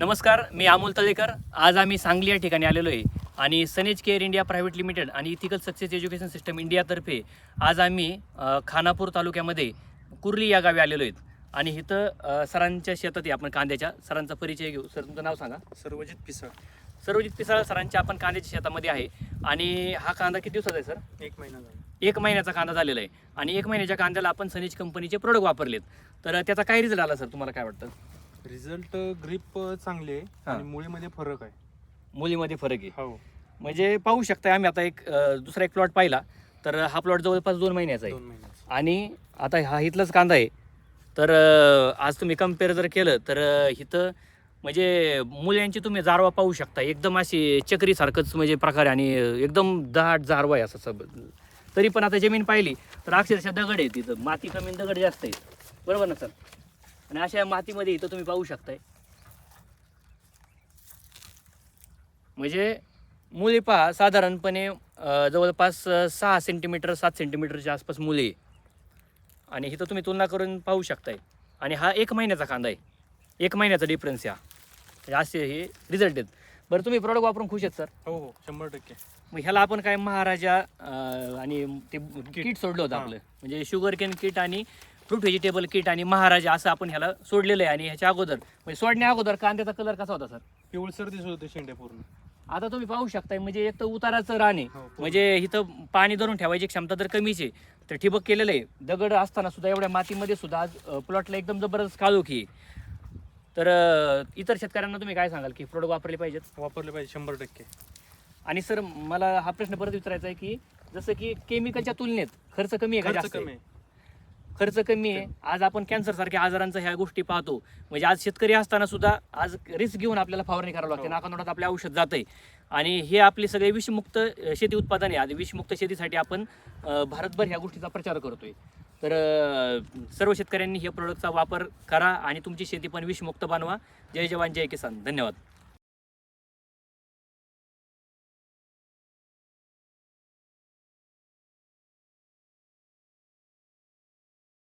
नमस्कार, मी अमोल तळेकर. आज आम्ही सांगली या ठिकाणी आलेलो आहे आणि सनेज केअर इंडिया प्रायव्हेट लिमिटेड आणि इथिकल सक्सेस एज्युकेशन सिस्टम इंडियातर्फे आज आम्ही खानापूर तालुक्यामध्ये कुर्ली या गावी आलेलो आहेत. आणि इथं सरांच्या शेतात आहे. आपण कांद्याच्या सरांचा परिचय घेऊ. सर, तुमचं नाव सांगा. सर्वजित पिसाळ. सर्वजित पिसाळ सरांच्या आपण कांद्याच्या शेतामध्ये आहे. आणि हा कांदा किती दिवसाचा आहे सर? 1 महिना झाला. 1 महिन्याचा कांदा झालेला आहे. आणि 1 महिन्याच्या कांद्याला आपण सनेज कंपनीचे प्रोडक्ट वापरलेत. तर त्याचा काय रिझल्ट आला सर, तुम्हाला काय वाटतं? रिझल्ट ग्रिप चांगली आहे आणि मुळीमध्ये फरक आहे. मुलीमध्ये फरक आहे. हो, म्हणजे पाहू शकता, आम्ही आता दुसरा एक प्लॉट पाहिला तर हा प्लॉट जवळपास 2 महिन्याचा 2 आहे. महिन्याचा. आणि आता हा इथलाच कांदा आहे. तर आज तुम्ही कम्पेअर जर केलं तर इथं म्हणजे मुल्यांची तुम्ही जारवा पाहू शकता. एकदम अशी चक्रीसारखंच म्हणजे प्रकार आहे आणि एकदम दाट जारवा आहे असं सब. तरी पण आता जमीन पाहिली तर अक्षरशः दगड आहे, तिथं माती कमी दगड जास्त आहे, बरोबर ना सर? आणि अशा मातीमध्ये इथं तुम्ही पाहू शकताय म्हणजे मुली पहा साधारणपणे जवळपास 6 सेंटीमीटर 7 सेंटीमीटरच्या आसपास मुली आहे. आणि इथं तुम्ही तुलना करून पाहू शकताय. आणि हा 1 महिन्याचा कांदा आहे. 1 महिन्याचा डिफरन्स आहे हा. म्हणजे असे हे रिझल्ट आहेत. बरं, तुम्ही प्रॉडक्ट वापरून खुश आहेत सर? हो हो, 100%. मग ह्याला आपण काय महाराजा आणि ते किट सोडलं होतं आपलं, म्हणजे शुगर केन किट आणि फ्रूट व्हेजिटेबल किट आणि महाराजा असं आपण ह्याला सोडलेलं आहे. आणि ह्याच्या अगोदर म्हणजे सोडण्या अगोदर कांद्याचा कलर कसा होता सर? पिवळसर दिसत होते शेंडे पूर्ण. आता तुम्ही पाहू शकताय म्हणजे एक तर उताराचं रान आहे. हो, म्हणजे इथं पाणी धरून ठेवायची क्षमता तर कमीच आहे. तर ठिबक केलेलं आहे. दगड असताना सुद्धा एवढ्या मातीमध्ये सुद्धा आज प्लॉटला एकदम जबरदस्त काळोखी आहे. तर इतर शेतकऱ्यांना तुम्ही काय सांगाल की प्रोडक्ट वापरले पाहिजेत? वापरले पाहिजे 100%. आणि सर, मला हा प्रश्न परत विचारायचा आहे की जसं की केमिकलच्या तुलनेत खर्च कमी आहे का खर्च जास्त कमी आहे? आहे. खर्च कमी आहे. आज आपण कॅन्सर सारख्या आजारांच्या ह्या गोष्टी पाहतो. म्हणजे आज शेतकरी असताना सुद्धा आज रिस्क घेऊन आपल्याला फवारणी करावी लागते. हो. नाकानोटात आपले औषध जातंय. आणि हे आपले सगळे विषमुक्त शेती उत्पादन आहे. आज विषमुक्त शेतीसाठी आपण भारतभर ह्या गोष्टीचा प्रचार करतोय. तर सर्व शेतकऱ्यांनी हे प्रोडक्टचा वापर करा आणि तुमची शेती पण विषमुक्त बनवा. जय जवान जय किसान. धन्यवाद.